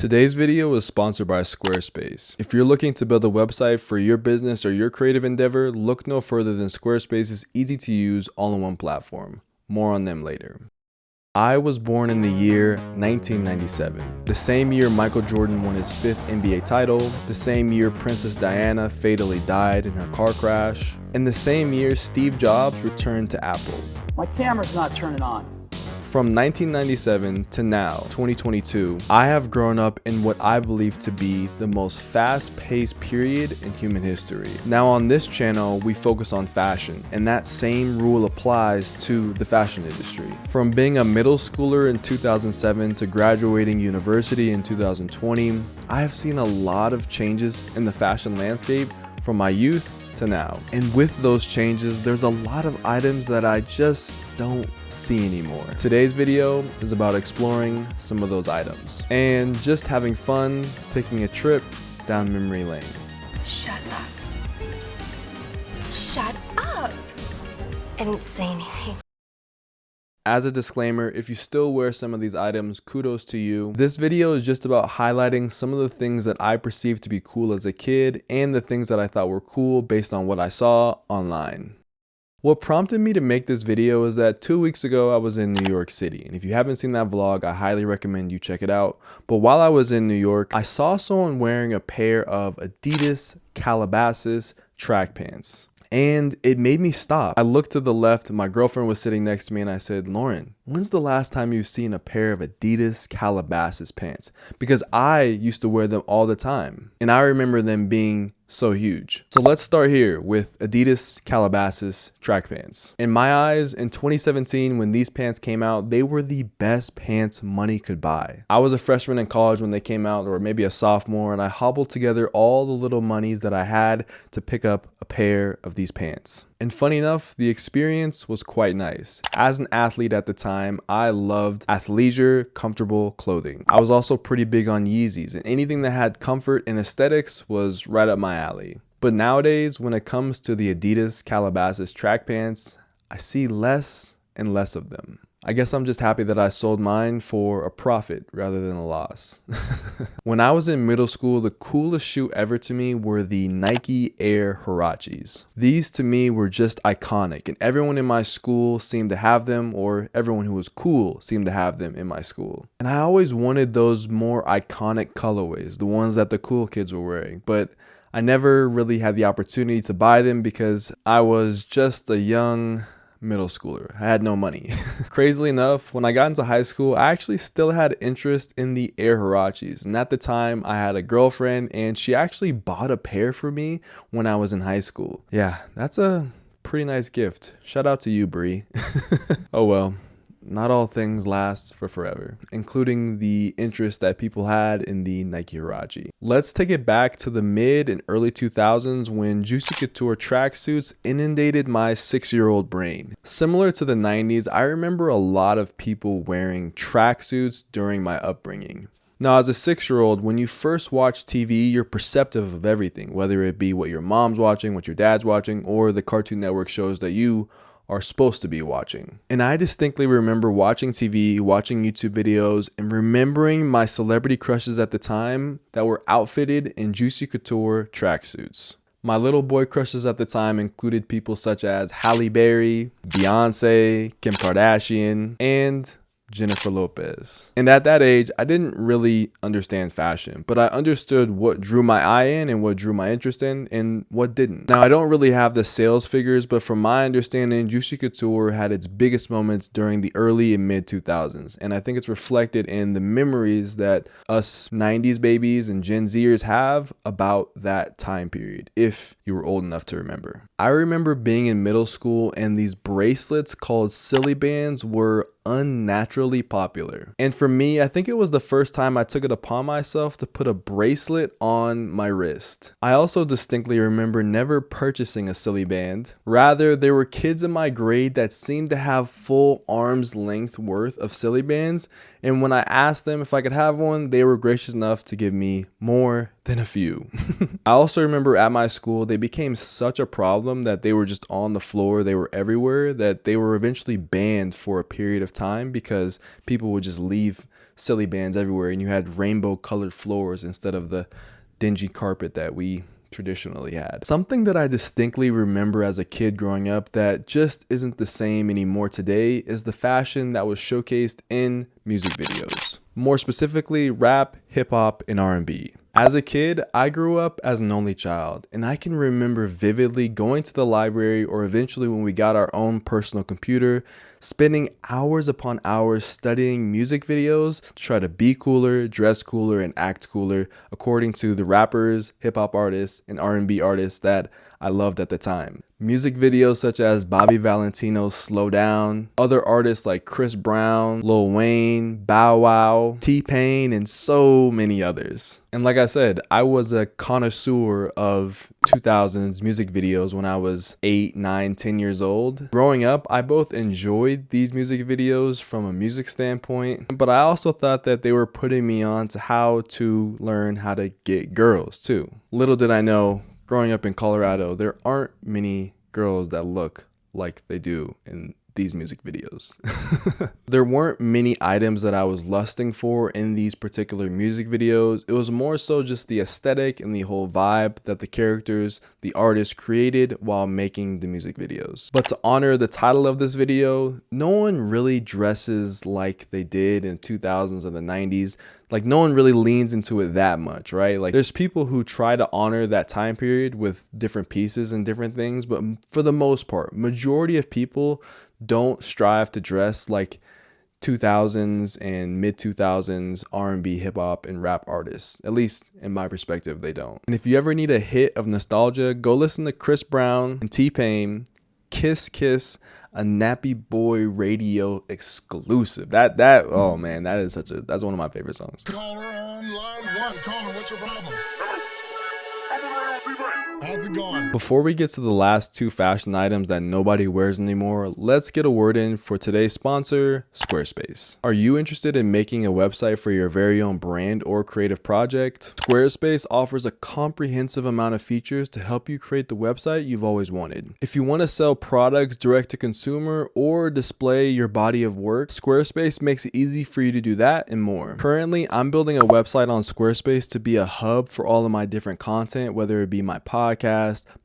Today's video is sponsored by Squarespace. If you're looking to build a website for your business or your creative endeavor, look no further than Squarespace's easy-to-use all-in-one platform. More on them later. I was born in the year 1997, the same year Michael Jordan won his 5th NBA title, the same year Princess Diana fatally died in her car crash, and the same year Steve Jobs returned to Apple. My camera's not turning on. From 1997 to now, 2022, I have grown up in what I believe to be the most fast-paced period in human history. Now on this channel, we focus on fashion, and that same rule applies to the fashion industry. From being a middle schooler in 2007 to graduating university in 2020, I have seen a lot of changes in the fashion landscape from my youth to now. And with those changes, there's a lot of items that I just don't see anymore. Today's video is about exploring some of those items and just having fun taking a trip down memory lane. Shut up. Shut up. I didn't say anything. As a disclaimer, if you still wear some of these items, kudos to you. This video is just about highlighting some of the things that I perceived to be cool as a kid and the things that I thought were cool based on what I saw online. What prompted me to make this video is that 2 weeks ago I was in New York City, and if you haven't seen that vlog, I highly recommend you check it out. But while I was in New York, I saw someone wearing a pair of Adidas Calabasas track pants. And it made me stop. I looked to the left, my girlfriend was sitting next to me, and I said, "Lauren, when's the last time you've seen a pair of Adidas Calabasas pants?" Because I used to wear them all the time, and I remember them being so huge. So let's start here with Adidas Calabasas track pants. In my eyes, in 2017, when these pants came out, they were the best pants money could buy. I was a freshman in college when they came out, or maybe a sophomore, and I hobbled together all the little monies that I had to pick up a pair of these pants. And funny enough, the experience was quite nice. As an athlete at the time, I loved athleisure, comfortable clothing. I was also pretty big on Yeezys, and anything that had comfort and aesthetics was right up my alley. But nowadays, when it comes to the Adidas Calabasas track pants, I see less and less of them. I guess I'm just happy that I sold mine for a profit rather than a loss. When I was in middle school, the coolest shoe ever to me were the Nike Air Huaraches. These to me were just iconic, and everyone in my school seemed to have them, or everyone who was cool seemed to have them in my school. And I always wanted those more iconic colorways, the ones that the cool kids were wearing, but I never really had the opportunity to buy them because I was just a young middle schooler. I had no money. Crazily enough, when I got into high school, I actually still had interest in the Air Huaraches. And at the time, I had a girlfriend, and she actually bought a pair for me when I was in high school. Yeah, that's a pretty nice gift. Shout out to you, Bree. Oh well. Not all things last for forever, including the interest that people had in the Nike Huarache. Let's take it back to the mid and early 2000s when Juicy Couture tracksuits inundated my 6-year-old brain. Similar to the 90s, I remember a lot of people wearing tracksuits during my upbringing. Now, as a 6-year-old, when you first watch TV, you're perceptive of everything, whether it be what your mom's watching, what your dad's watching, or the Cartoon Network shows that you are supposed to be watching. And I distinctly remember watching TV, watching YouTube videos, and remembering my celebrity crushes at the time that were outfitted in Juicy Couture tracksuits. My little boy crushes at the time included people such as Halle Berry, Beyonce, Kim Kardashian, and Jennifer Lopez. And at that age, I didn't really understand fashion, but I understood what drew my eye in and what drew my interest in and what didn't. Now, I don't really have the sales figures, but from my understanding, Juicy Couture had its biggest moments during the early and mid 2000s. And I think it's reflected in the memories that us 90s babies and Gen Zers have about that time period, if you were old enough to remember. I remember being in middle school and these bracelets called silly bands were unnaturally popular. And for me, I think it was the first time I took it upon myself to put a bracelet on my wrist. I also distinctly remember never purchasing a silly band. Rather, there were kids in my grade that seemed to have full arm's length worth of silly bands, and when I asked them if I could have one, they were gracious enough to give me more than a few. I also remember at my school, they became such a problem that they were just on the floor, they were everywhere, that they were eventually banned for a period of of time because people would just leave silly bands everywhere and you had rainbow colored floors instead of the dingy carpet that we traditionally had. Something that I distinctly remember as a kid growing up that just isn't the same anymore today is the fashion that was showcased in music videos. More specifically, rap, hip hop, and R&B. As a kid, I grew up as an only child, and I can remember vividly going to the library, or eventually when we got our own personal computer, spending hours upon hours studying music videos to try to be cooler, dress cooler, and act cooler according to the rappers, hip hop artists, and R&B artists that I loved at the time. Music videos such as Bobby Valentino's Slow Down, other artists like Chris Brown, Lil Wayne, Bow Wow, T-Pain, and so many others. And like I said, I was a connoisseur of 2000s music videos when I was 8, 9, 10 years old. Growing up, I both enjoyed these music videos from a music standpoint, but I also thought that they were putting me on to how to learn how to get girls too. Little did I know, growing up in Colorado, there aren't many girls that look like they do in these music videos. There weren't many items that I was lusting for in these particular music videos. It was more so just the aesthetic and the whole vibe that the characters, the artists created while making the music videos. But to honor the title of this video, no one really dresses like they did in 2000s or the 90s. Like, no one really leans into it that much, right? Like, there's people who try to honor that time period with different pieces and different things, but for the most part, majority of people don't strive to dress like 2000s and mid 2000s R&B, hip hop, and rap artists. At least in my perspective, they don't. And if you ever need a hit of nostalgia, go listen to Chris Brown and T-Pain, Kiss Kiss, a Nappy Boy Radio exclusive. That oh man, that's one of my favorite songs. Caller on line 1. Caller, what's your problem? How's it going? Before we get to the last two fashion items that nobody wears anymore, let's get a word in for today's sponsor, Squarespace. Are you interested in making a website for your very own brand or creative project? Squarespace offers a comprehensive amount of features to help you create the website you've always wanted. If you want to sell products direct to consumer or display your body of work, Squarespace makes it easy for you to do that and more. Currently, I'm building a website on Squarespace to be a hub for all of my different content, whether it be my podcast,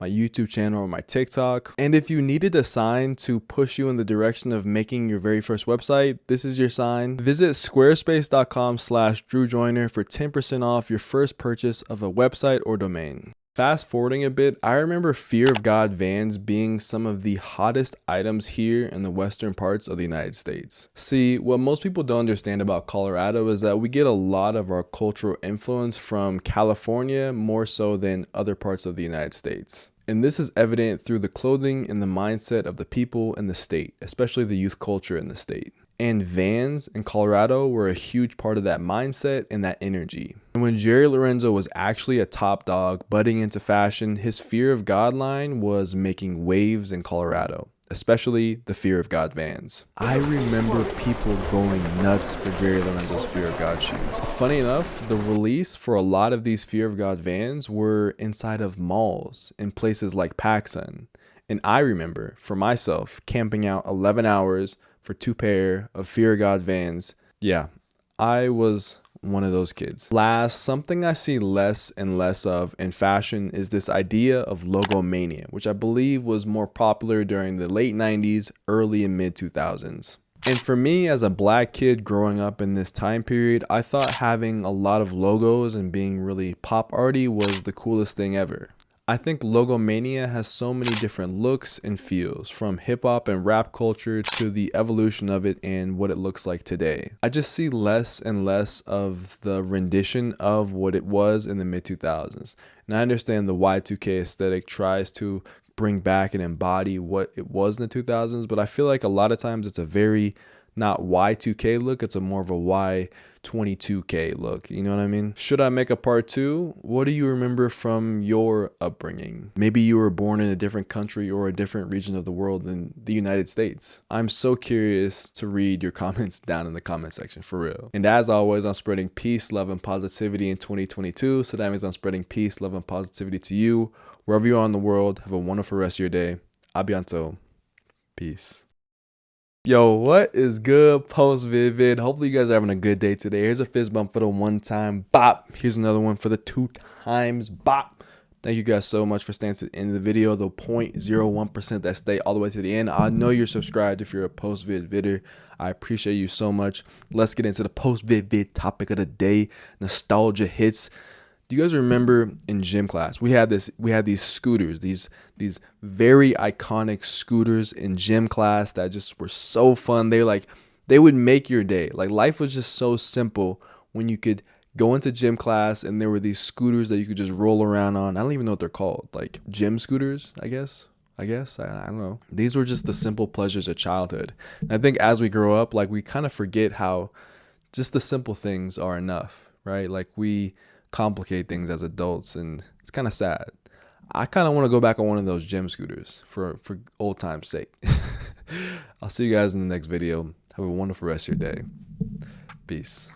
my YouTube channel, or my TikTok. And if you needed a sign to push you in the direction of making your very first website, this is your sign. Visit squarespace.com/DrewJoyner for 10% off your first purchase of a website or domain. Fast forwarding a bit, I remember Fear of God Vans being some of the hottest items here in the western parts of the United States. See, what most people don't understand about Colorado is that we get a lot of our cultural influence from California more so than other parts of the United States. And this is evident through the clothing and the mindset of the people in the state, especially the youth culture in the state. And Vans in Colorado were a huge part of that mindset and that energy. And when Jerry Lorenzo was actually a top dog butting into fashion, his Fear of God line was making waves in Colorado, especially the Fear of God Vans. I remember people going nuts for Jerry Lorenzo's Fear of God shoes. Funny enough, the release for a lot of these Fear of God Vans were inside of malls in places like PacSun. And I remember, for myself, camping out 11 hours for 2 pair of Fear of God Vans. Yeah, I was one of those kids. Last, something I see less and less of in fashion is this idea of logomania, which I believe was more popular during the late 90s, early and mid 2000s. And for me, as a black kid growing up in this time period, I thought having a lot of logos and being really pop arty was the coolest thing ever. I think logomania has so many different looks and feels, from hip hop and rap culture to the evolution of it and what it looks like today. I just see less and less of the rendition of what it was in the mid 2000s. And I understand the Y2K aesthetic tries to bring back and embody what it was in the 2000s, but I feel like a lot of times it's a very not Y2K look, it's a more of a Y22K look. You know what I mean? Should I make a part 2? What do you remember from your upbringing? Maybe you were born in a different country or a different region of the world than the United States. I'm so curious to read your comments down in the comment section, for real. And as always, I'm spreading peace, love, and positivity in 2022. So that means I'm spreading peace, love, and positivity to you. Wherever you are in the world, have a wonderful rest of your day. A bientôt. Peace. Yo, what is good, post vid? Hopefully you guys are having a good day today. Here's a fist bump for the 1 time bop. Here's another one for the 2 times bop. Thank you guys so much for staying to the end of the video. The 0.01% that stay all the way to the end. I know you're subscribed if you're a post vid vidder. I appreciate you so much. Let's get into the post vid topic of the day. Nostalgia hits. Do you guys remember in gym class we had these scooters, these very iconic scooters in gym class that just were so fun. They would make your day. Like, life was just so simple when you could go into gym class and there were these scooters that you could just roll around on. I don't even know what they're called. Like gym scooters, I guess. I don't know. These were just the simple pleasures of childhood. And I think as we grow up, like, we kind of forget how just the simple things are enough, right? Like, we complicate things as adults, and it's kind of sad. I kind of want to go back on one of those gym scooters for old time's sake. I'll see you guys in the next video. Have a wonderful rest of your day. Peace.